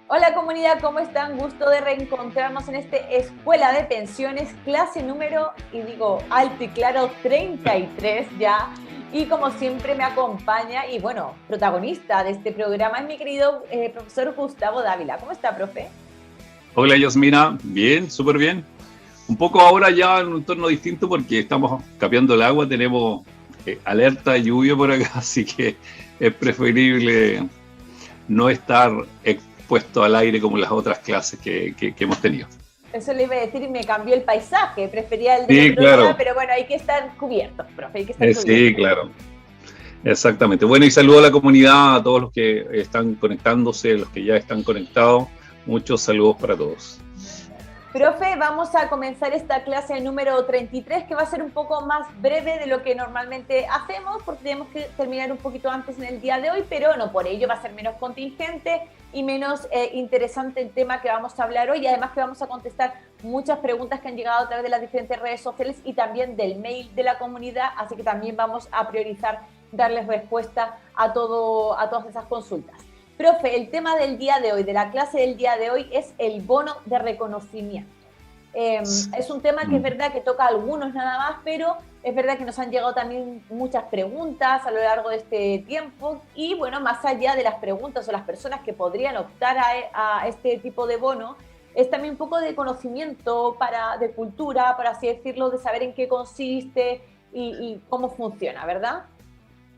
Hola comunidad, ¿cómo están? Gusto de reencontrarnos en este Escuela de Pensiones, clase número, y digo alto y claro, 33 ya. Y como siempre me acompaña y bueno, protagonista de este programa es mi querido profesor Gustavo Dávila. ¿Cómo está, profe? Hola Yasmina, bien, súper bien. Un poco ahora ya en un entorno distinto porque estamos capeando el agua, tenemos alerta de lluvia por acá, así que es preferible no estar expuesto al aire como las otras clases que hemos tenido. Eso le iba a decir y me cambió el paisaje, prefería el del Sí, otro día, claro, pero bueno, hay que estar cubiertos, profe, hay que estar sí, cubiertos. claro, exactamente. Bueno, y saludo a la comunidad, a todos los que están conectándose, los que ya están conectados. Muchos saludos para todos. Profe, vamos a comenzar esta clase número 33, que va a ser un poco más breve de lo que normalmente hacemos, porque tenemos que terminar un poquito antes en el día de hoy, pero no por ello va a ser menos contingente y menos interesante el tema que vamos a hablar hoy, y además que vamos a contestar muchas preguntas que han llegado a través de las diferentes redes sociales y también del mail de la comunidad, así que también vamos a priorizar darles respuesta a todas esas consultas. Profe, el tema del día de hoy, de la clase del día de hoy, es el bono de reconocimiento. Es un tema que es verdad que toca a algunos nada más, pero es verdad que nos han llegado también muchas preguntas a lo largo de este tiempo y bueno, más allá de las preguntas o las personas que podrían optar a este tipo de bono, es también un poco de conocimiento de cultura, por así decirlo, de saber en qué consiste y cómo funciona, ¿verdad?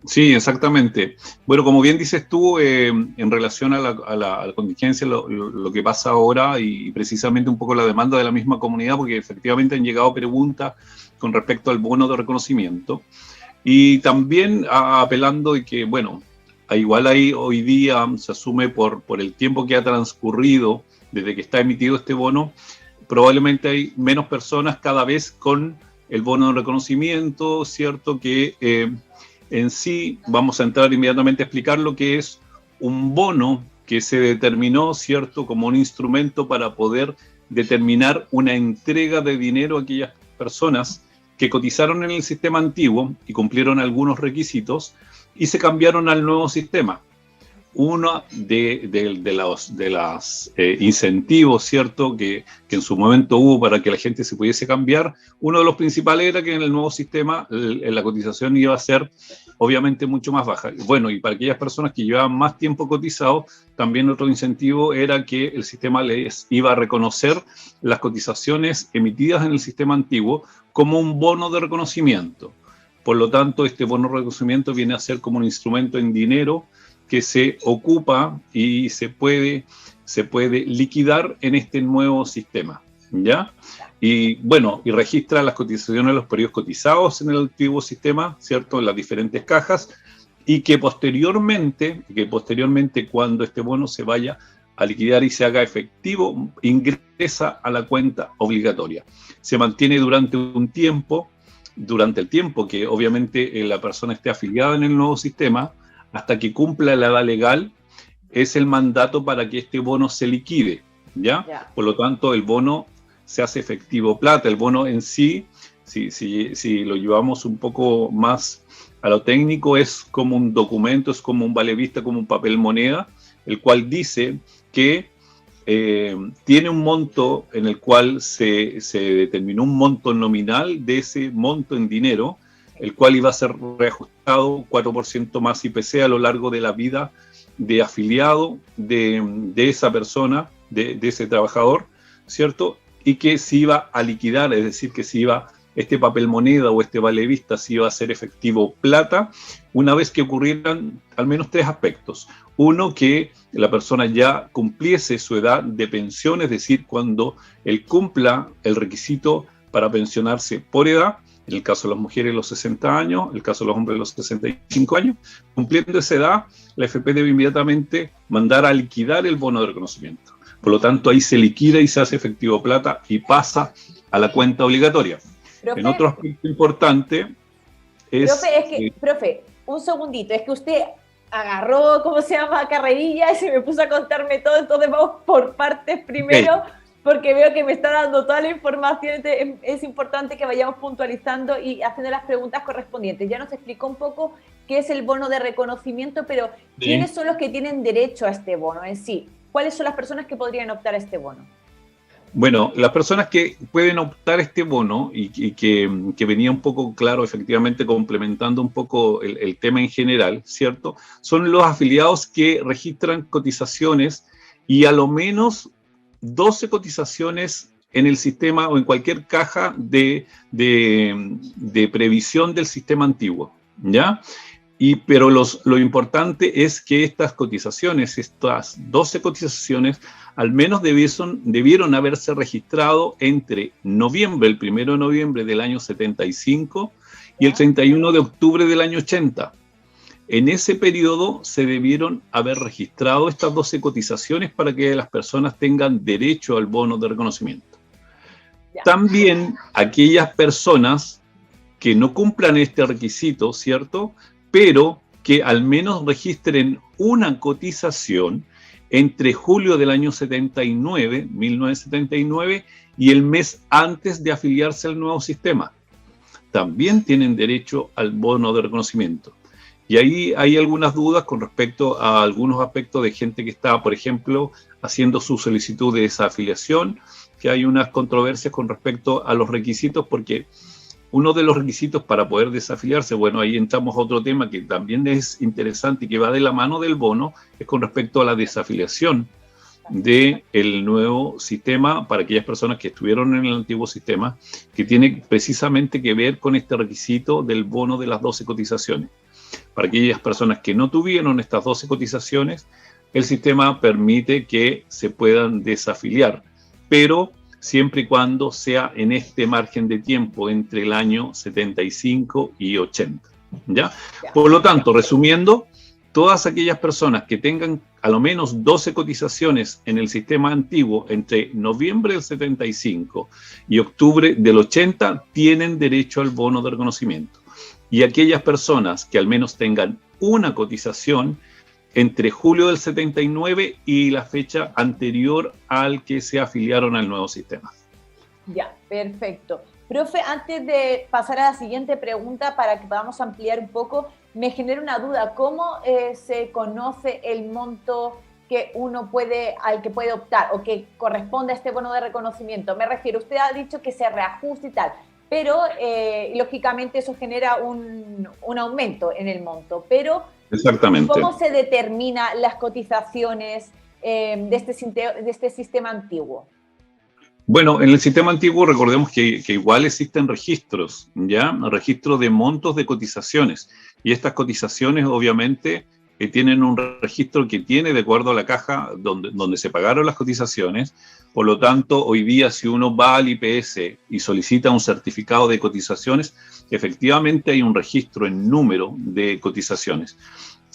Sí, exactamente. Bueno, como bien dices tú, en relación a la contingencia, lo que pasa ahora y precisamente un poco la demanda de la misma comunidad, porque efectivamente han llegado preguntas con respecto al bono de reconocimiento y también apelando de que, bueno, igual ahí hoy día se asume por el tiempo que ha transcurrido desde que está emitido este bono, probablemente hay menos personas cada vez con el bono de reconocimiento, ¿cierto? Que en sí vamos a entrar inmediatamente a explicar lo que es un bono que se determinó, ¿cierto?, como un instrumento para poder determinar una entrega de dinero a aquellas personas que cotizaron en el sistema antiguo y cumplieron algunos requisitos y se cambiaron al nuevo sistema. Uno de los incentivos, ¿cierto?, que en su momento hubo para que la gente se pudiese cambiar, uno de los principales era que en el nuevo sistema la cotización iba a ser obviamente mucho más baja. Bueno, y para aquellas personas que llevaban más tiempo cotizado, también otro incentivo era que el sistema les iba a reconocer las cotizaciones emitidas en el sistema antiguo como un bono de reconocimiento. Por lo tanto, este bono de reconocimiento viene a ser como un instrumento en dinero que se ocupa y se puede liquidar en este nuevo sistema, ¿ya? Y bueno, y registra las cotizaciones de los periodos cotizados en el antiguo sistema, ¿cierto? En las diferentes cajas, y que posteriormente cuando este bono se vaya a liquidar y se haga efectivo, ingresa a la cuenta obligatoria. Se mantiene durante el tiempo que obviamente la persona esté afiliada en el nuevo sistema, hasta que cumpla la edad legal, es el mandato para que este bono se liquide, ¿ya? Ya. Por lo tanto, el bono se hace efectivo plata. El bono en sí, si lo llevamos un poco más a lo técnico, es como un documento, es como un vale vista, como un papel moneda, el cual dice que tiene un monto en el cual se determinó un monto nominal de ese monto en dinero, el cual iba a ser reajustado 4% más IPC a lo largo de la vida de afiliado de esa persona, de ese trabajador, ¿cierto? Y que se iba a liquidar, es decir, que se iba, este papel moneda o este vale vista se iba a hacer efectivo plata una vez que ocurrieran al menos tres aspectos. Uno, que la persona ya cumpliese su edad de pensión, es decir, cuando él cumpla el requisito para pensionarse por edad, en el caso de las mujeres los 60 años, en el caso de los hombres los 65 años, cumpliendo esa edad, la FP debe inmediatamente mandar a liquidar el bono de reconocimiento. Por lo tanto, ahí se liquida y se hace efectivo plata y pasa a la cuenta obligatoria. En Profe, otro aspecto importante es... profe, un segundito, es que usted agarró, ¿cómo se llama? Carrerilla y se me puso a contarme todo, entonces vamos por partes Okay. primero, porque veo que me está dando toda la información, es importante que vayamos puntualizando y haciendo las preguntas correspondientes. Ya nos explicó un poco qué es el bono de reconocimiento, pero Sí. ¿quiénes son los que tienen derecho a este bono en sí? ¿cuáles son las personas que podrían optar a este bono? Bueno, las personas que pueden optar a este bono y que venía un poco claro, efectivamente complementando un poco el tema en general, ¿cierto? Son los afiliados que registran cotizaciones y a lo menos 12 cotizaciones en el sistema o en cualquier caja de previsión del sistema antiguo, ¿ya? Pero lo importante es que estas cotizaciones, estas 12 cotizaciones, al menos debieron haberse registrado entre noviembre, el 1 de noviembre del año 75 y el 31 de octubre del año 80. En ese periodo se debieron haber registrado estas 12 cotizaciones para que las personas tengan derecho al bono de reconocimiento. También aquellas personas que no cumplan este requisito, ¿cierto?, pero que al menos registren una cotización entre julio del año 1979, y el mes antes de afiliarse al nuevo sistema. También tienen derecho al bono de reconocimiento. Y ahí hay algunas dudas con respecto a algunos aspectos de gente que está, por ejemplo, haciendo su solicitud de desafiliación, que hay unas controversias con respecto a los requisitos, porque uno de los requisitos para poder desafiliarse, bueno, ahí entramos a otro tema que también es interesante y que va de la mano del bono, es con respecto a la desafiliación del nuevo sistema para aquellas personas que estuvieron en el antiguo sistema, que tiene precisamente que ver con este requisito del bono de las 12 cotizaciones. Para aquellas personas que no tuvieron estas 12 cotizaciones, el sistema permite que se puedan desafiliar, pero siempre y cuando sea en este margen de tiempo entre el año 75 y 80. ¿Ya? Por lo tanto, resumiendo, todas aquellas personas que tengan a lo menos 12 cotizaciones en el sistema antiguo entre noviembre del 75 y octubre del 80 tienen derecho al bono de reconocimiento. Y aquellas personas que al menos tengan una cotización entre julio del 79 y la fecha anterior al que se afiliaron al nuevo sistema. Ya, perfecto. Profe, antes de pasar a la siguiente pregunta para que podamos ampliar un poco, me genera una duda. ¿Cómo se conoce el monto que al que puede optar o que corresponde a este bono de reconocimiento? Me refiero, usted ha dicho que se reajusta y tal, pero lógicamente eso genera un aumento en el monto, pero exactamente. ¿Cómo se determinan las cotizaciones de este sistema antiguo? Bueno, en el sistema antiguo recordemos que igual existen registros, ¿ya? Registros de montos de cotizaciones. Y estas cotizaciones obviamente tienen un registro que tiene de acuerdo a la caja donde se pagaron las cotizaciones. Por lo tanto, hoy día si uno va al IPS y solicita un certificado de cotizaciones, efectivamente hay un registro en número de cotizaciones.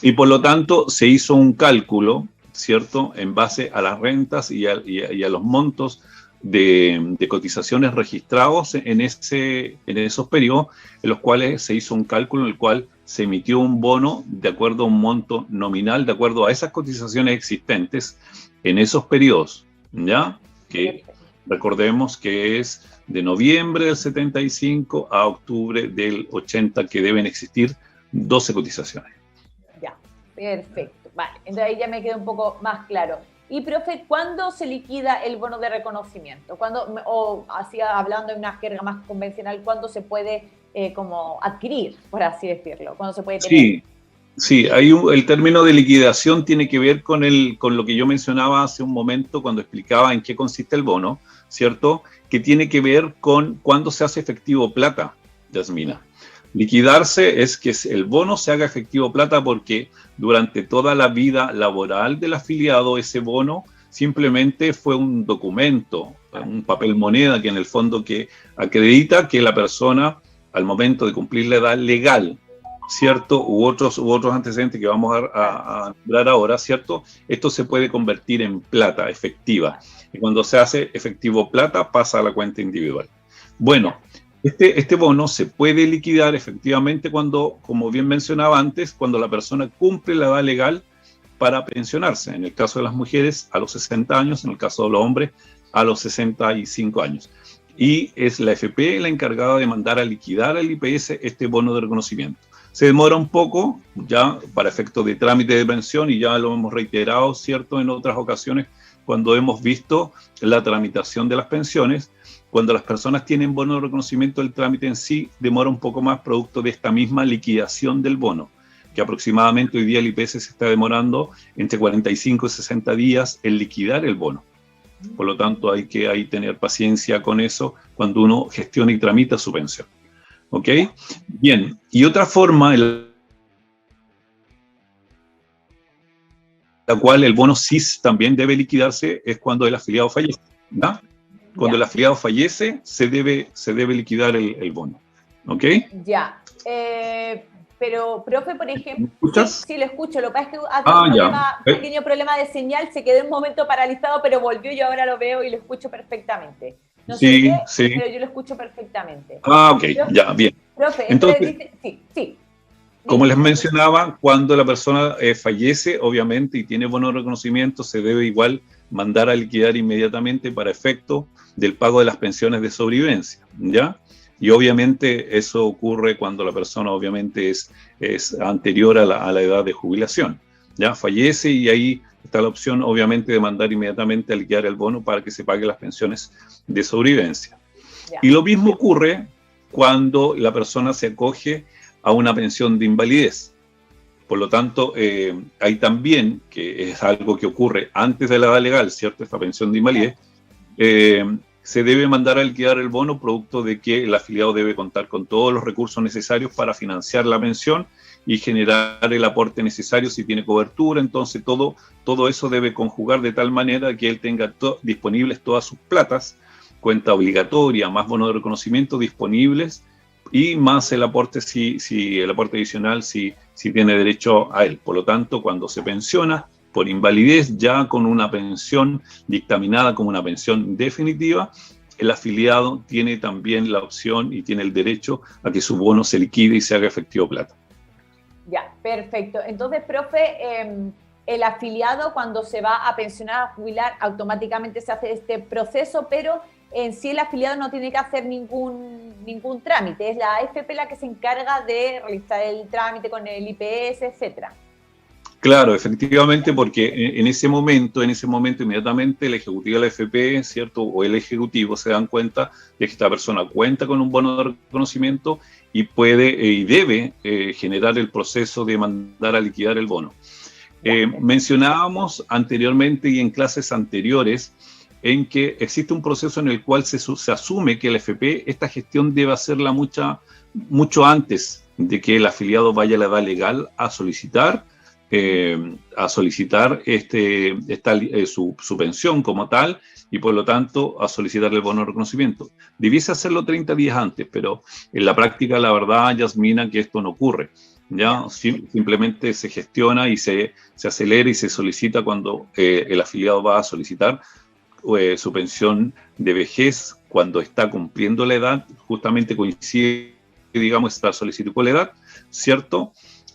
Y por lo tanto se hizo un cálculo, ¿cierto?, en base a las rentas y a los montos de cotizaciones registrados en esos periodos, en los cuales se hizo un cálculo en el cual se emitió un bono de acuerdo a un monto nominal, de acuerdo a esas cotizaciones existentes en esos periodos, ¿ya? Que recordemos que es de noviembre del 75 a octubre del 80, que deben existir 12 cotizaciones. Ya, perfecto. Vale, entonces ahí ya me queda un poco más claro. Y, profe, ¿cuándo se liquida el bono de reconocimiento? O así hablando en una jerga más convencional, ¿cuándo se puede como adquirir, por así decirlo? ¿Cuándo se puede tener? Sí, el término de liquidación tiene que ver con lo que yo mencionaba hace un momento cuando explicaba en qué consiste el bono, ¿cierto? Que tiene que ver con cuándo se hace efectivo plata, Yasmina. Liquidarse es que el bono se haga efectivo plata porque durante toda la vida laboral del afiliado ese bono simplemente fue un documento, un papel moneda que en el fondo que acredita que la persona al momento de cumplir la edad legal, ¿cierto? U otros antecedentes que vamos a hablar ahora, ¿cierto? Esto se puede convertir en plata efectiva. Y cuando se hace efectivo plata pasa a la cuenta individual. Bueno, este bono se puede liquidar efectivamente cuando, como bien mencionaba antes, cuando la persona cumple la edad legal para pensionarse. En el caso de las mujeres, a los 60 años, en el caso de los hombres, a los 65 años. Y es la AFP la encargada de mandar a liquidar al IPS este bono de reconocimiento. Se demora un poco, ya para efectos de trámite de pensión, y ya lo hemos reiterado, ¿cierto?, en otras ocasiones, cuando hemos visto la tramitación de las pensiones. Cuando las personas tienen bono de reconocimiento, el trámite en sí demora un poco más, producto de esta misma liquidación del bono, que aproximadamente hoy día el IPS se está demorando entre 45 y 60 días en liquidar el bono. Por lo tanto, hay que tener paciencia con eso cuando uno gestiona y tramita su pensión. ¿Ok? Bien, y otra forma en la cual el bono sí también debe liquidarse es cuando el afiliado fallece, ¿ya? Cuando el afiliado fallece, se debe liquidar el bono. ¿Ok? Ya. Pero, profe, por ejemplo... ¿Me escuchas? Sí, lo escucho. Lo que pasa es que ha tenido un pequeño problema de señal, se quedó un momento paralizado, pero volvió, yo ahora lo veo y lo escucho perfectamente. No sé qué, pero yo lo escucho perfectamente. Ok, ya, bien. Profe, entonces sí. Como les mencionaba, cuando la persona fallece, obviamente, y tiene bono de reconocimiento, se debe igual mandar a liquidar inmediatamente para efecto del pago de las pensiones de sobrevivencia, ¿ya? Y obviamente eso ocurre cuando la persona obviamente es anterior a la edad de jubilación, ¿ya? Fallece y ahí está la opción obviamente de mandar inmediatamente a liquidar el bono para que se paguen las pensiones de sobrevivencia. Y lo mismo ocurre cuando la persona se acoge a una pensión de invalidez. Por lo tanto, hay también, que es algo que ocurre antes de la edad legal, ¿cierto? Esta pensión de invalidez, se debe mandar a liquidar el bono producto de que el afiliado debe contar con todos los recursos necesarios para financiar la pensión y generar el aporte necesario si tiene cobertura. Entonces, todo eso debe conjugar de tal manera que él tenga disponibles todas sus platas, cuenta obligatoria, más bono de reconocimiento disponibles, y más el aporte, el aporte adicional si tiene derecho a él. Por lo tanto, cuando se pensiona por invalidez, ya con una pensión dictaminada como una pensión definitiva, el afiliado tiene también la opción y tiene el derecho a que su bono se liquide y se haga efectivo plata. Ya, perfecto. Entonces, profe, el afiliado cuando se va a pensionar, a jubilar, automáticamente se hace este proceso, pero en sí el afiliado no tiene que hacer ningún trámite, es la AFP la que se encarga de realizar el trámite con el IPS, etcétera. Claro, efectivamente, porque en ese momento inmediatamente el ejecutivo de la AFP, ¿cierto? O el ejecutivo se dan cuenta de que esta persona cuenta con un bono de reconocimiento y puede y debe generar el proceso de mandar a liquidar el bono. Mencionábamos anteriormente y en clases anteriores en que existe un proceso en el cual se asume que el FP, esta gestión debe hacerla mucho antes de que el afiliado vaya a la edad legal a solicitar su pensión como tal, y por lo tanto a solicitar el bono de reconocimiento. Debiese hacerlo 30 días antes, pero en la práctica, la verdad, Yasmina, que esto no ocurre. ¿Ya? Simplemente se gestiona y se acelera y se solicita cuando el afiliado va a solicitar su pensión de vejez cuando está cumpliendo la edad, justamente coincide, digamos, esta solicitud con la edad, ¿cierto?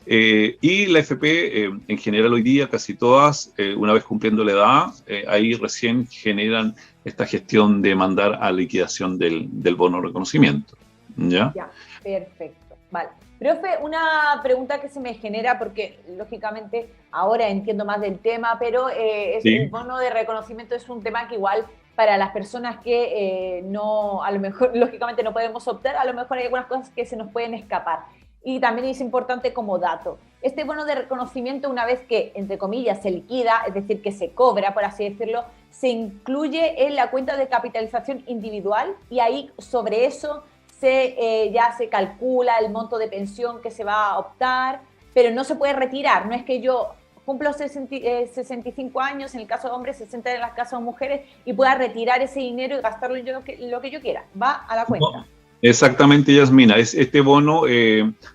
Y la FP, en general hoy día, casi todas, una vez cumpliendo la edad, ahí recién generan esta gestión de mandar a liquidación del bono de reconocimiento. ¿Ya? Ya, perfecto. Vale. Profe, una pregunta que se me genera, porque lógicamente ahora entiendo más del tema, pero el bono de reconocimiento es un tema que igual para las personas que no, a lo mejor, lógicamente no podemos optar, a lo mejor hay algunas cosas que se nos pueden escapar. Y también es importante como dato. Este bono de reconocimiento, una vez que, entre comillas, se liquida, es decir, que se cobra, por así decirlo, se incluye en la cuenta de capitalización individual y ahí sobre eso ya se calcula el monto de pensión que se va a optar, pero no se puede retirar. No es que yo cumplo 65 años, en el caso de hombres, 60 en el caso de mujeres, y pueda retirar ese dinero y gastarlo en lo que yo quiera. Va a la cuenta. No. Exactamente, Yasmina. Este bono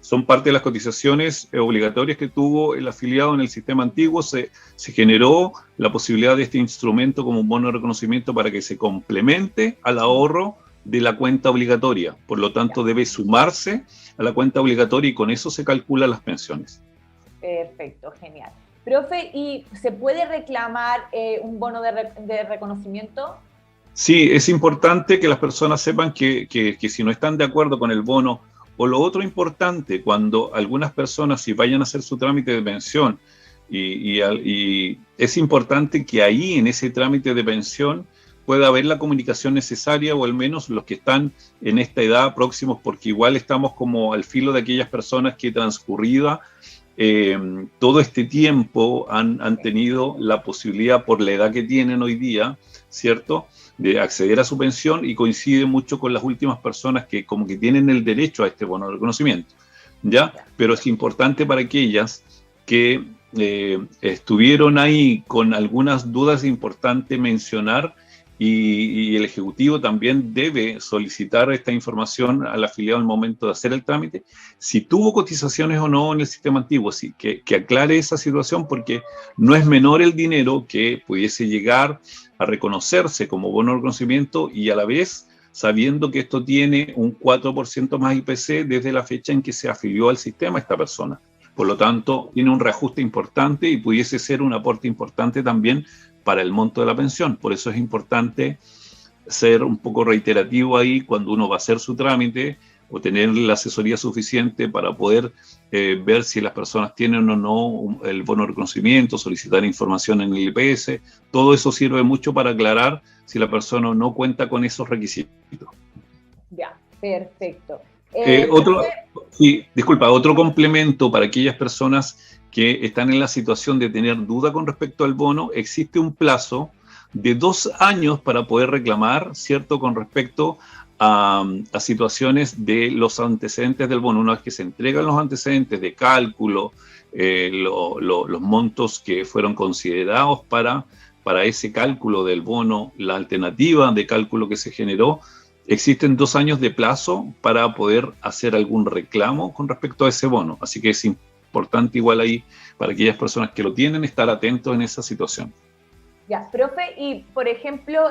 son parte de las cotizaciones obligatorias que tuvo el afiliado en el sistema antiguo. Se generó la posibilidad de este instrumento como un bono de reconocimiento para que se complemente al ahorro de la cuenta obligatoria. Por lo tanto, debe sumarse a la cuenta obligatoria y con eso se calculan las pensiones. Perfecto, genial. Profe, ¿y se puede reclamar un bono de reconocimiento? Sí, es importante que las personas sepan que si no están de acuerdo con el bono O lo otro importante, cuando algunas personas, si vayan a hacer su trámite de pensión, y es importante que ahí, en ese trámite de pensión, pueda haber la comunicación necesaria, o al menos los que están en esta edad próximos, porque igual estamos como al filo de aquellas personas que transcurrida todo este tiempo han tenido la posibilidad, por la edad que tienen hoy día, ¿cierto?, de acceder a su pensión, y coincide mucho con las últimas personas que como que tienen el derecho a este bono de reconocimiento, ¿ya? Pero es importante para aquellas que estuvieron ahí con algunas dudas, importante mencionar, y el Ejecutivo también debe solicitar esta información al afiliado al momento de hacer el trámite, si tuvo cotizaciones o no en el sistema antiguo, sí, que aclare esa situación, porque no es menor el dinero que pudiese llegar a reconocerse como bono de reconocimiento, y a la vez sabiendo que esto tiene un 4% más IPC desde la fecha en que se afilió al sistema esta persona. Por lo tanto, tiene un reajuste importante y pudiese ser un aporte importante también para el monto de la pensión. Por eso es importante ser un poco reiterativo ahí cuando uno va a hacer su trámite, o tener la asesoría suficiente para poder ver si las personas tienen o no el bono de reconocimiento, solicitar información en el IPS. Todo eso sirve mucho para aclarar si la persona no cuenta con esos requisitos. Ya, perfecto. Otro complemento para aquellas personas que están en la situación de tener duda con respecto al bono: existe un plazo de 2 años para poder reclamar, ¿cierto?, con respecto a situaciones de los antecedentes del bono. Una vez que se entregan los antecedentes de cálculo, los montos que fueron considerados para ese cálculo del bono, la alternativa de cálculo que se generó, existen 2 años de plazo para poder hacer algún reclamo con respecto a ese bono. Así que es importante igual ahí, para aquellas personas que lo tienen, estar atentos en esa situación. Ya, profe, y por ejemplo,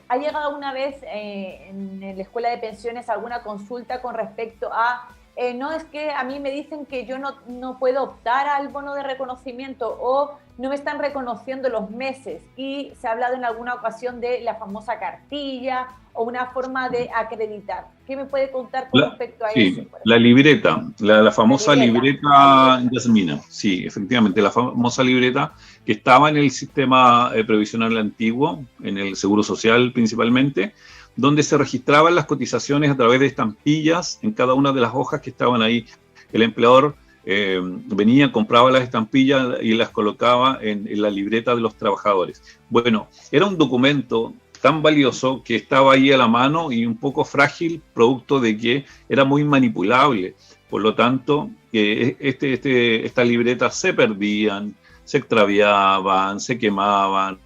¿ha llegado una vez en la Escuela de Pensiones alguna consulta con respecto a, no, es que a mí me dicen que yo no puedo optar al bono de reconocimiento, o no me están reconociendo los meses, y se ha hablado en alguna ocasión de la famosa cartilla o una forma de acreditar? ¿Qué me puede contar con respecto a eso? La libreta, la famosa libreta Yasmina. Sí, efectivamente, la famosa libreta que estaba en el sistema previsional antiguo, en el Seguro Social principalmente, donde se registraban las cotizaciones a través de estampillas en cada una de las hojas que estaban ahí. El empleador venía, compraba las estampillas y las colocaba en la libreta de los trabajadores. Bueno, era un documento tan valioso que estaba ahí a la mano y un poco frágil, producto de que era muy manipulable. Por lo tanto, estas libretas se perdían, se extraviaban, se quemaban,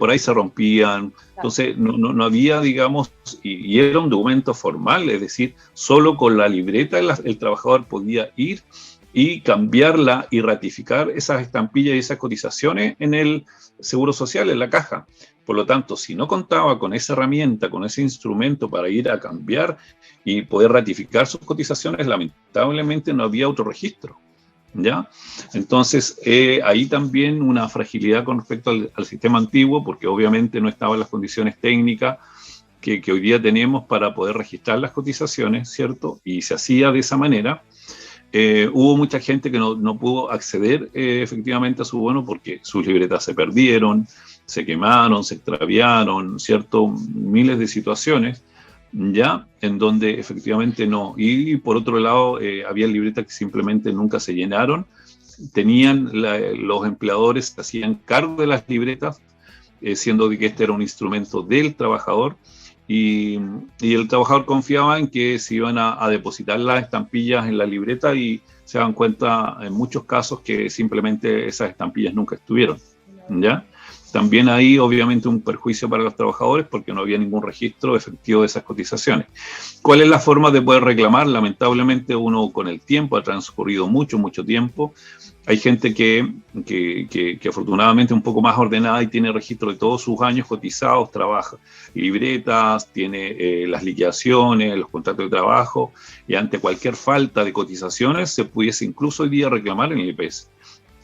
por ahí se rompían. Entonces no había, digamos, y era un documento formal, es decir, solo con la libreta el trabajador podía ir y cambiarla y ratificar esas estampillas y esas cotizaciones en el Seguro Social, en la caja. Por lo tanto, si no contaba con esa herramienta, con ese instrumento para ir a cambiar y poder ratificar sus cotizaciones, lamentablemente no había otro registro, ¿ya? Entonces, ahí también una fragilidad con respecto al sistema antiguo, porque obviamente no estaban las condiciones técnicas que hoy día tenemos para poder registrar las cotizaciones, ¿cierto? Y se hacía de esa manera. Hubo mucha gente que no pudo acceder efectivamente a su bono porque sus libretas se perdieron, se quemaron, se extraviaron, ¿cierto? Miles de situaciones, ¿ya? En donde efectivamente no. Y por otro lado, había libretas que simplemente nunca se llenaron. Los empleadores se hacían cargo de las libretas, siendo que este era un instrumento del trabajador, y el trabajador confiaba en que se iban a depositar las estampillas en la libreta, y se dan cuenta en muchos casos que simplemente esas estampillas nunca estuvieron, ¿ya? También hay obviamente un perjuicio para los trabajadores porque no había ningún registro efectivo de esas cotizaciones. ¿Cuál es la forma de poder reclamar? Lamentablemente uno con el tiempo, ha transcurrido mucho tiempo. Hay gente que afortunadamente es un poco más ordenada y tiene registro de todos sus años cotizados, trabaja libretas, tiene las liquidaciones, los contratos de trabajo, y ante cualquier falta de cotizaciones se pudiese incluso hoy día reclamar en el IPS.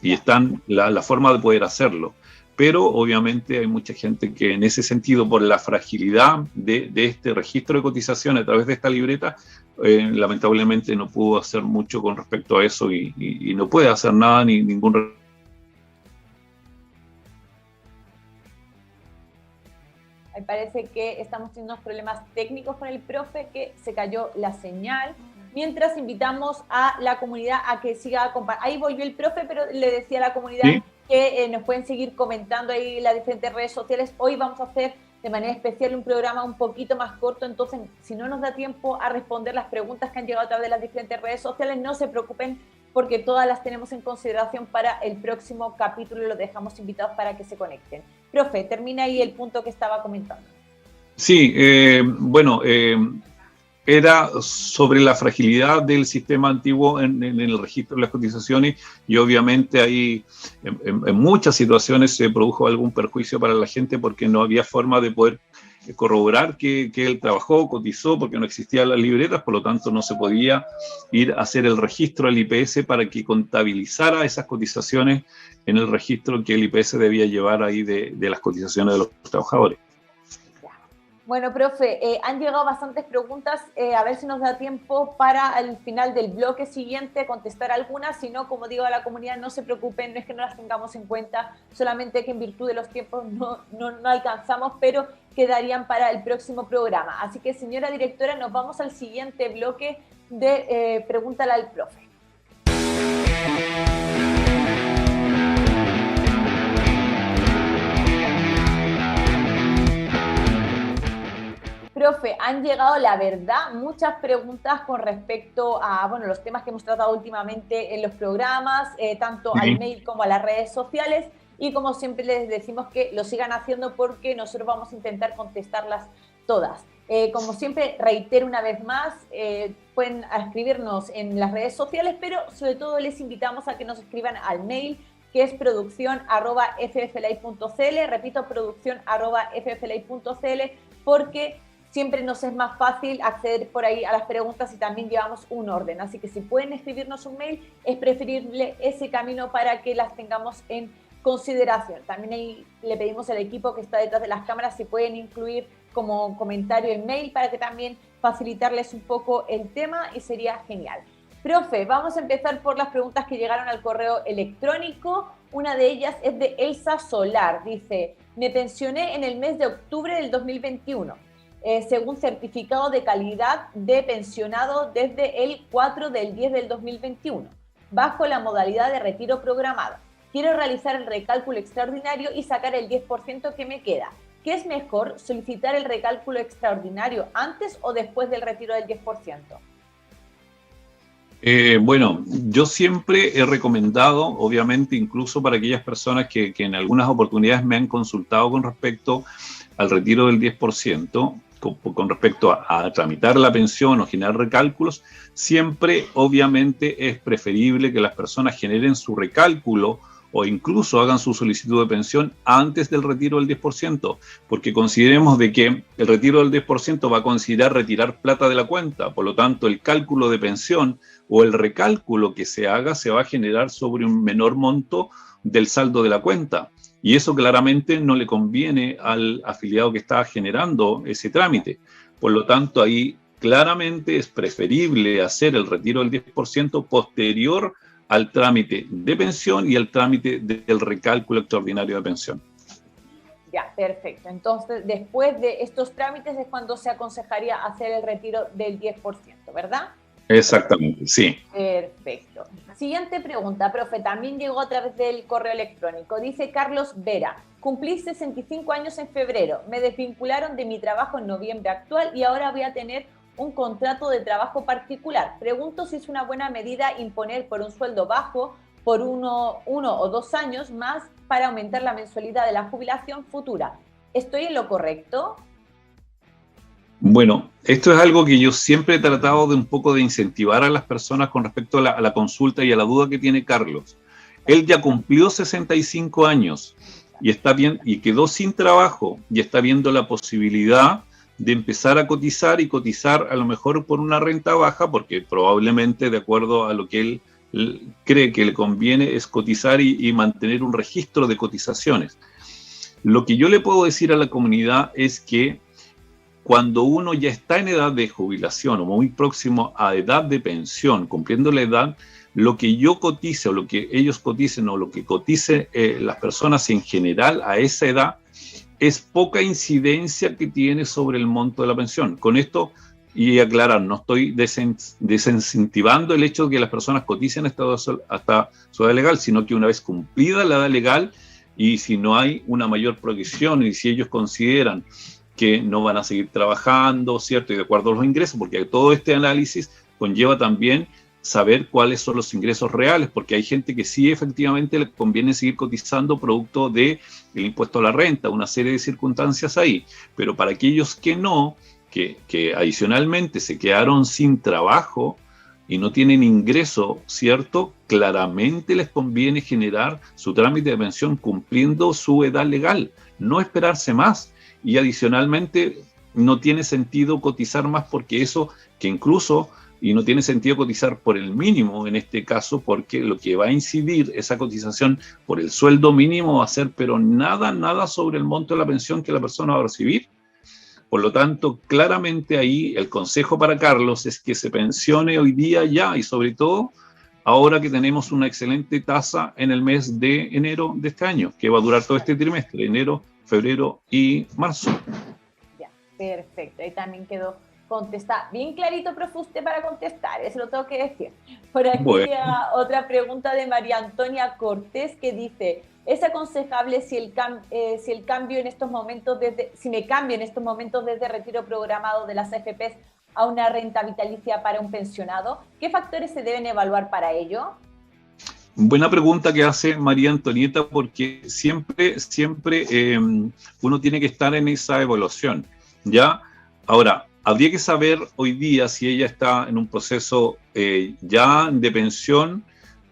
Y están la forma de poder hacerlo. pero obviamente hay mucha gente que en ese sentido, por la fragilidad de este registro de cotización a través de esta libreta, lamentablemente no pudo hacer mucho con respecto a eso y no puede hacer nada ni ningún. Me parece que estamos teniendo unos problemas técnicos con el profe, que se cayó la señal. Mientras invitamos a la comunidad a que siga compartiendo. Ahí volvió el profe, pero le decía a la comunidad, ¿sí?, que nos pueden seguir comentando ahí en las diferentes redes sociales. Hoy vamos a hacer de manera especial un programa un poquito más corto, entonces si no nos da tiempo a responder las preguntas que han llegado a través de las diferentes redes sociales, no se preocupen, porque todas las tenemos en consideración para el próximo capítulo y los dejamos invitados para que se conecten. Profe, termina ahí el punto que estaba comentando. Sí, era sobre la fragilidad del sistema antiguo en el registro de las cotizaciones, y obviamente ahí en muchas situaciones se produjo algún perjuicio para la gente porque no había forma de poder corroborar que él trabajó, cotizó, porque no existían las libretas, por lo tanto no se podía ir a hacer el registro al IPS para que contabilizara esas cotizaciones en el registro que el IPS debía llevar ahí de las cotizaciones de los trabajadores. Bueno, profe, han llegado bastantes preguntas, a ver si nos da tiempo para al final del bloque siguiente contestar algunas. Si no, como digo a la comunidad, no se preocupen, no es que no las tengamos en cuenta, solamente que en virtud de los tiempos no alcanzamos, pero quedarían para el próximo programa. Así que, señora directora, nos vamos al siguiente bloque de Pregúntale al profe. Profe, han llegado, la verdad, muchas preguntas con respecto a los temas que hemos tratado últimamente en los programas, tanto al mail como a las redes sociales, y como siempre les decimos que lo sigan haciendo porque nosotros vamos a intentar contestarlas todas. Como siempre, reitero una vez más, pueden escribirnos en las redes sociales, pero sobre todo les invitamos a que nos escriban al mail, que es produccion@fflay.cl, repito, produccion@fflay.cl, porque siempre nos es más fácil acceder por ahí a las preguntas y también llevamos un orden. Así que si pueden escribirnos un mail, es preferible ese camino para que las tengamos en consideración. También ahí le pedimos al equipo que está detrás de las cámaras si pueden incluir como comentario el mail para que también facilitarles un poco el tema, y sería genial. Profe, vamos a empezar por las preguntas que llegaron al correo electrónico. Una de ellas es de Elsa Solar. Dice, me pensioné en el mes de octubre del 2021. Según certificado de calidad de pensionado desde el 4 del 10 del 2021, bajo la modalidad de retiro programado. Quiero realizar el recálculo extraordinario y sacar el 10% que me queda. ¿Qué es mejor, solicitar el recálculo extraordinario antes o después del retiro del 10%? Yo siempre he recomendado, obviamente, incluso para aquellas personas que en algunas oportunidades me han consultado con respecto al retiro del 10%, con respecto a tramitar la pensión o generar recálculos, siempre obviamente es preferible que las personas generen su recálculo o incluso hagan su solicitud de pensión antes del retiro del 10%, porque consideremos de que el retiro del 10% va a considerar retirar plata de la cuenta, por lo tanto el cálculo de pensión o el recálculo que se haga se va a generar sobre un menor monto del saldo de la cuenta. Y eso claramente no le conviene al afiliado que está generando ese trámite. Por lo tanto, ahí claramente es preferible hacer el retiro del 10% posterior al trámite de pensión y al trámite del recálculo extraordinario de pensión. Ya, perfecto. Entonces, después de estos trámites es cuando se aconsejaría hacer el retiro del 10%, ¿verdad? Exactamente, sí. Perfecto. Siguiente pregunta, profe, también llegó a través del correo electrónico. Dice Carlos Vera, cumplí 65 años en febrero, me desvincularon de mi trabajo en noviembre actual y ahora voy a tener un contrato de trabajo particular. Pregunto si es una buena medida imponer por un sueldo bajo por uno o 2 años más para aumentar la mensualidad de la jubilación futura. ¿Estoy en lo correcto? Bueno, esto es algo que yo siempre he tratado de un poco de incentivar a las personas con respecto a la consulta y a la duda que tiene Carlos. Él ya cumplió 65 años y está bien, y quedó sin trabajo y está viendo la posibilidad de empezar a cotizar y cotizar a lo mejor por una renta baja, porque probablemente de acuerdo a lo que él cree que le conviene es cotizar y mantener un registro de cotizaciones. Lo que yo le puedo decir a la comunidad es que cuando uno ya está en edad de jubilación o muy próximo a edad de pensión, cumpliendo la edad, lo que yo cotice o lo que ellos coticen o lo que cotice las personas en general a esa edad es poca incidencia que tiene sobre el monto de la pensión. Con esto, y aclarar, no estoy desincentivando el hecho de que las personas coticen hasta su edad legal, sino que una vez cumplida la edad legal y si no hay una mayor progresión y si ellos consideran que no van a seguir trabajando, ¿cierto? Y de acuerdo a los ingresos, porque todo este análisis conlleva también saber cuáles son los ingresos reales, porque hay gente que sí efectivamente le conviene seguir cotizando producto del impuesto a la renta, una serie de circunstancias ahí, pero para aquellos que no, que adicionalmente se quedaron sin trabajo y no tienen ingreso, ¿cierto? Claramente les conviene generar su trámite de pensión cumpliendo su edad legal, no esperarse más. Y adicionalmente no tiene sentido cotizar más porque eso que incluso, y no tiene sentido cotizar por el mínimo en este caso, porque lo que va a incidir esa cotización por el sueldo mínimo va a ser, pero nada sobre el monto de la pensión que la persona va a recibir. Por lo tanto, claramente ahí el consejo para Carlos es que se pensione hoy día ya y sobre todo ahora que tenemos una excelente tasa en el mes de enero de este año, que va a durar todo este trimestre, enero, febrero y marzo. Ya, perfecto. Ahí también quedó contestada. Bien clarito, profe, usted para contestar, eso lo tengo que decir. Por aquí otra pregunta de María Antonia Cortés que dice, ¿es aconsejable si me cambio en estos momentos desde retiro programado de las AFPs a una renta vitalicia para un pensionado? ¿Qué factores se deben evaluar para ello? Buena pregunta que hace María Antonieta, porque siempre uno tiene que estar en esa evaluación, ¿ya? Ahora, habría que saber hoy día si ella está en un proceso ya de pensión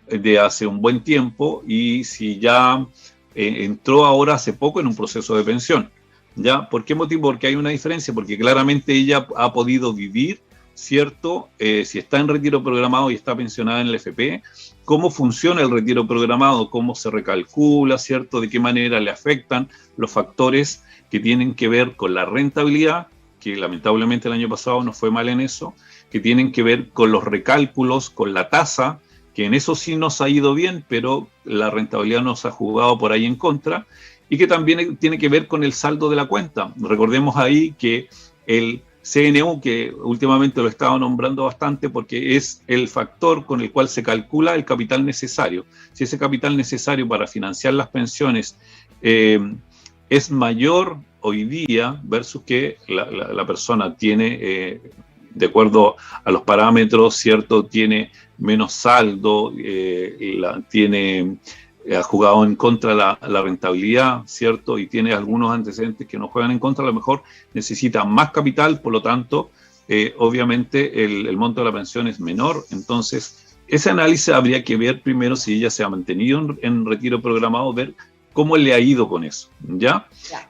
de hace un buen tiempo y si ya entró ahora hace poco en un proceso de pensión, ¿ya? ¿Por qué motivo? Porque hay una diferencia, porque claramente ella ha podido vivir, ¿cierto? Si está en retiro programado y está pensionada en el FP, cómo funciona el retiro programado, cómo se recalcula, ¿cierto? De qué manera le afectan los factores que tienen que ver con la rentabilidad, que lamentablemente el año pasado nos fue mal en eso, que tienen que ver con los recálculos, con la tasa, que en eso sí nos ha ido bien, pero la rentabilidad nos ha jugado por ahí en contra, y que también tiene que ver con el saldo de la cuenta. Recordemos ahí que el CNU, que últimamente lo he estado nombrando bastante porque es el factor con el cual se calcula el capital necesario. Si ese capital necesario para financiar las pensiones es mayor hoy día versus que la persona tiene, de acuerdo a los parámetros, ¿cierto? Tiene menos saldo, ha jugado en contra la rentabilidad, ¿cierto? Y tiene algunos antecedentes que no juegan en contra, a lo mejor necesita más capital, por lo tanto, obviamente el monto de la pensión es menor. Entonces, ese análisis habría que ver primero si ella se ha mantenido en retiro programado, ver cómo le ha ido con eso, ¿ya?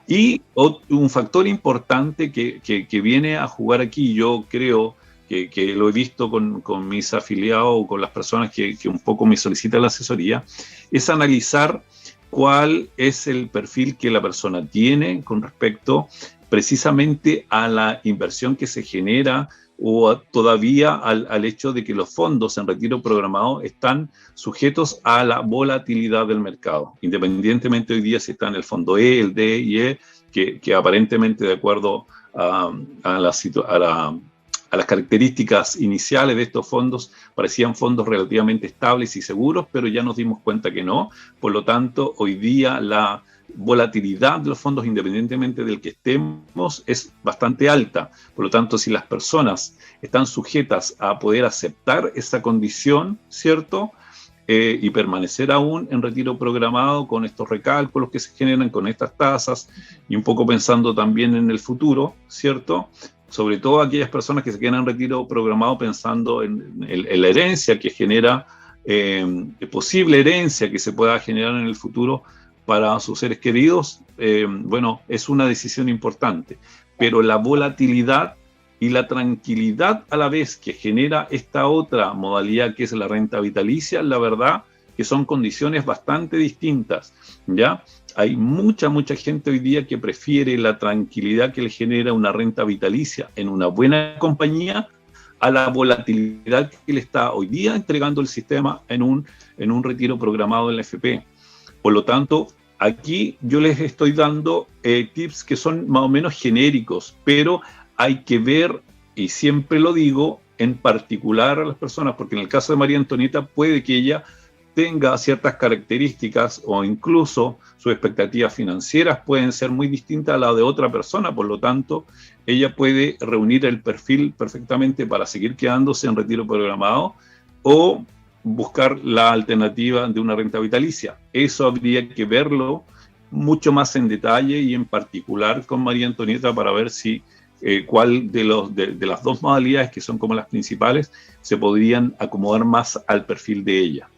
Y un factor importante que viene a jugar aquí, yo creo que lo he visto con mis afiliados o con las personas que un poco me solicitan la asesoría, es analizar cuál es el perfil que la persona tiene con respecto precisamente a la inversión que se genera o todavía al hecho de que los fondos en retiro programado están sujetos a la volatilidad del mercado, independientemente hoy día si está en el fondo E, el D y E, que aparentemente de acuerdo a las características iniciales de estos fondos parecían fondos relativamente estables y seguros, pero ya nos dimos cuenta que no. Por lo tanto, hoy día la volatilidad de los fondos, independientemente del que estemos, es bastante alta. Por lo tanto, si las personas están sujetas a poder aceptar esa condición, ¿cierto? Y permanecer aún en retiro programado con estos recálculos que se generan, con estas tasas, y un poco pensando también en el futuro, ¿cierto? Sobre todo aquellas personas que se quedan en retiro programado pensando en la herencia que genera, posible herencia que se pueda generar en el futuro para sus seres queridos, bueno, es una decisión importante. Pero la volatilidad y la tranquilidad a la vez que genera esta otra modalidad que es la renta vitalicia, la verdad que son condiciones bastante distintas, ¿ya? hay mucha gente hoy día que prefiere la tranquilidad que le genera una renta vitalicia en una buena compañía a la volatilidad que le está hoy día entregando el sistema en un retiro programado en la FP. Por lo tanto, aquí yo les estoy dando tips que son más o menos genéricos, pero hay que ver, y siempre lo digo, en particular a las personas, porque en el caso de María Antonieta puede que ella tenga ciertas características o incluso sus expectativas financieras pueden ser muy distintas a las de otra persona, por lo tanto, ella puede reunir el perfil perfectamente para seguir quedándose en retiro programado o buscar la alternativa de una renta vitalicia. Eso habría que verlo mucho más en detalle y en particular con María Antonieta para ver si cuál de las dos modalidades que son como las principales se podrían acomodar más al perfil de ella.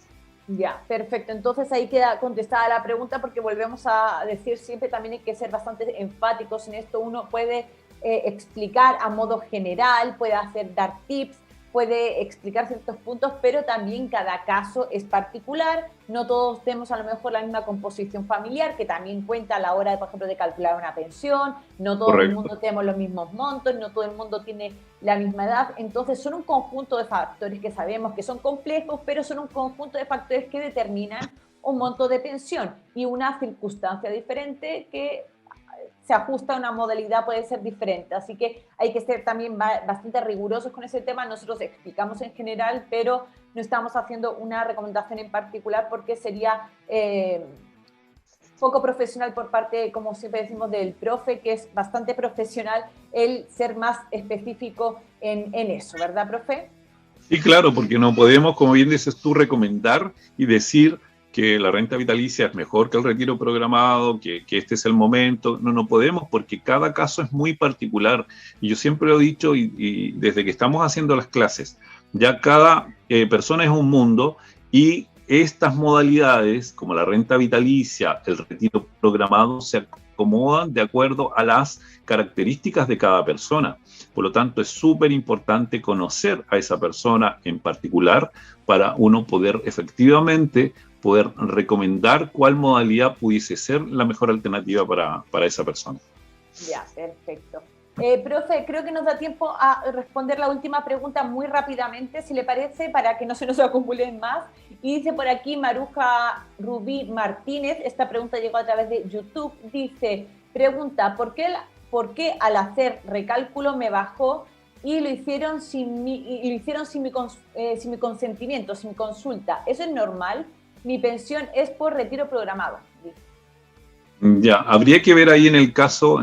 Ya, perfecto. Entonces ahí queda contestada la pregunta porque volvemos a decir siempre también hay que ser bastante enfáticos en esto. Uno puede explicar a modo general, puede dar tips, puede explicar ciertos puntos, pero también cada caso es particular. No todos tenemos a lo mejor la misma composición familiar, que también cuenta a la hora, por ejemplo, de calcular una pensión. No todo el mundo tenemos los mismos montos, no todo el mundo tiene la misma edad. Entonces son un conjunto de factores que sabemos que son complejos, pero son un conjunto de factores que determinan un monto de pensión y una circunstancia diferente que se ajusta a una modalidad, puede ser diferente. Así que hay que ser también bastante rigurosos con ese tema. Nosotros explicamos en general, pero no estamos haciendo una recomendación en particular porque sería poco profesional por parte, como siempre decimos, del profe, que es bastante profesional, el ser más específico en eso, ¿verdad, profe? Sí, claro, porque no podemos, como bien dices tú, recomendar y decir que la renta vitalicia es mejor que el retiro programado, que este es el momento. No podemos porque cada caso es muy particular. Y yo siempre lo he dicho y desde que estamos haciendo las clases, ya cada persona es un mundo y estas modalidades, como la renta vitalicia, el retiro programado, se acomodan de acuerdo a las características de cada persona. Por lo tanto, es súper importante conocer a esa persona en particular para uno poder efectivamente poder recomendar cuál modalidad pudiese ser la mejor alternativa para esa persona. Ya, perfecto. Profe, creo que nos da tiempo a responder la última pregunta muy rápidamente, si le parece, para que no se nos acumulen más. Y dice por aquí Maruja Rubí Martínez, esta pregunta llegó a través de YouTube, dice, pregunta, ¿por qué al hacer recálculo me bajó y lo hicieron sin mi consentimiento, sin mi consulta? ¿Eso es normal? Mi pensión es por retiro programado. Ya, habría que ver ahí en el caso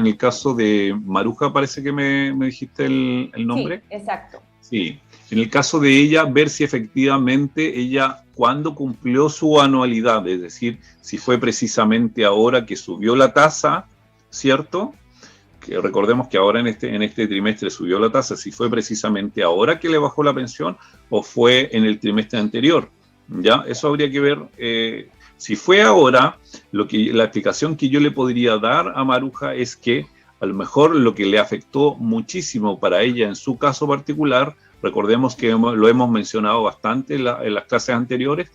de Maruja, parece que me dijiste el nombre. Sí, exacto. Sí, en el caso de ella, ver si efectivamente ella, cuando cumplió su anualidad, es decir, si fue precisamente ahora que subió la tasa, ¿cierto? Que recordemos que ahora en este trimestre subió la tasa, si fue precisamente ahora que le bajó la pensión o fue en el trimestre anterior. ¿Ya? Eso habría que ver. Si fue ahora, la explicación que yo le podría dar a Maruja es que a lo mejor lo que le afectó muchísimo para ella en su caso particular, recordemos que lo hemos mencionado bastante en las clases anteriores,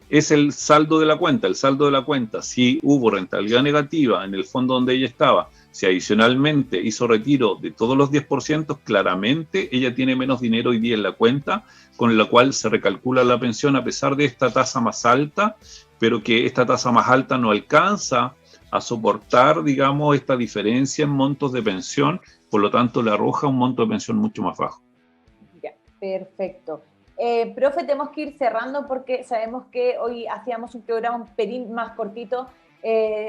es el saldo de la cuenta. El saldo de la cuenta, si hubo rentabilidad negativa en el fondo donde ella estaba, si adicionalmente hizo retiro de todos los 10%, claramente ella tiene menos dinero hoy día en la cuenta, con la cual se recalcula la pensión a pesar de esta tasa más alta, pero que esta tasa más alta no alcanza a soportar, digamos, esta diferencia en montos de pensión, por lo tanto le arroja un monto de pensión mucho más bajo. Ya, perfecto. Profe, tenemos que ir cerrando porque sabemos que hoy hacíamos un programa un pelín más cortito,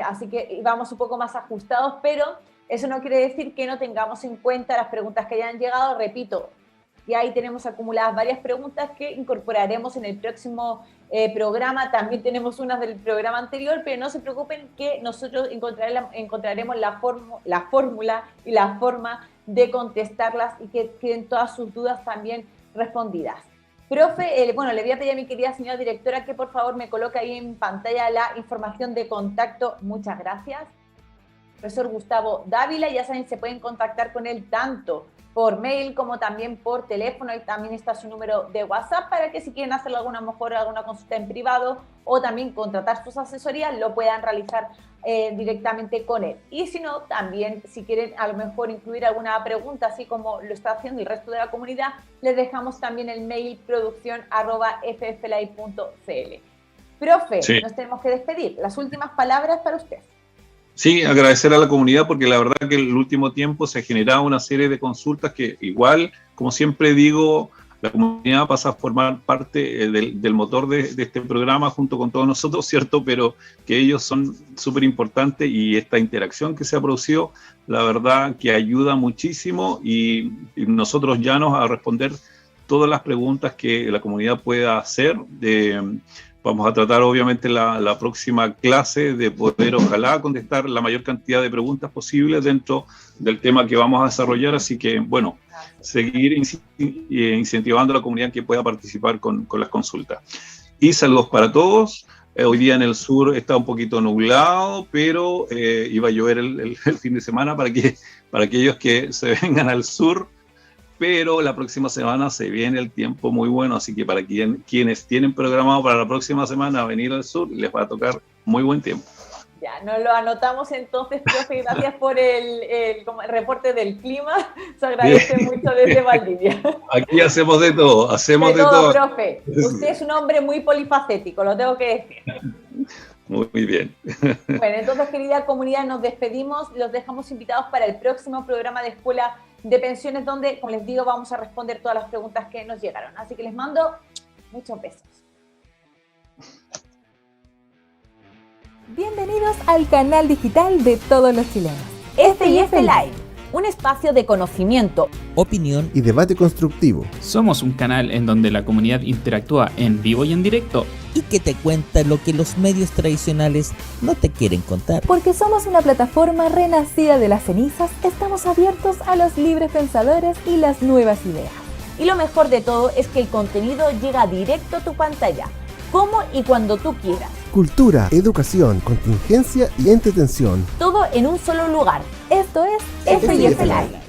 así que vamos un poco más ajustados, pero eso no quiere decir que no tengamos en cuenta las preguntas que hayan llegado. Repito, y ahí tenemos acumuladas varias preguntas que incorporaremos en el próximo programa. También tenemos unas del programa anterior, pero no se preocupen que nosotros encontraremos la fórmula y la forma de contestarlas y que queden todas sus dudas también respondidas. Profe, bueno, le voy a pedir a mi querida señora directora que por favor me coloque ahí en pantalla la información de contacto. Muchas gracias. Profesor Gustavo Dávila, ya saben, se pueden contactar con él tanto por mail como también por teléfono, y también está su número de WhatsApp para que si quieren hacerlo alguna consulta en privado o también contratar sus asesorías, lo puedan realizar directamente con él. Y si no, también si quieren a lo mejor incluir alguna pregunta, así como lo está haciendo el resto de la comunidad, les dejamos también el mail producción@fflive.cl. Profe, sí, nos tenemos que despedir. Las últimas palabras para usted. Sí, agradecer a la comunidad porque la verdad que en el último tiempo se ha generado una serie de consultas que igual, como siempre digo, la comunidad pasa a formar parte del motor de este programa junto con todos nosotros, ¿cierto? Pero que ellos son súper importantes y esta interacción que se ha producido, la verdad que ayuda muchísimo y nosotros ya nos a responder todas las preguntas que la comunidad pueda hacer. Vamos a tratar obviamente la próxima clase de poder ojalá contestar la mayor cantidad de preguntas posibles dentro del tema que vamos a desarrollar, así que bueno, seguir incentivando a la comunidad que pueda participar con las consultas. Y saludos para todos. Hoy día en el sur está un poquito nublado, pero iba a llover el fin de semana para aquellos que se vengan al sur. Pero la próxima semana se viene el tiempo muy bueno, así que para quienes tienen programado para la próxima semana venir al sur, les va a tocar muy buen tiempo. Ya, nos lo anotamos entonces, profe, gracias por el reporte del clima, se agradece mucho desde Valdivia. Aquí hacemos de todo, hacemos de todo. Profe, usted es un hombre muy polifacético, lo tengo que decir. Muy bien. Bueno, entonces, querida comunidad, nos despedimos, los dejamos invitados para el próximo programa de Escuela de Pensiones, donde, como les digo, vamos a responder todas las preguntas que nos llegaron. Así que les mando muchos besos. Bienvenidos al canal digital de todos los chilenos. FIF Live, un espacio de conocimiento, opinión y debate constructivo. Somos un canal en donde la comunidad interactúa en vivo y en directo y que te cuenta lo que los medios tradicionales no te quieren contar. Porque somos una plataforma renacida de las cenizas, estamos abiertos a los libres pensadores y las nuevas ideas. Y lo mejor de todo es que el contenido llega directo a tu pantalla, como y cuando tú quieras. Cultura, educación, contingencia y entretención. Todo en un solo lugar. Esto es FIF Live.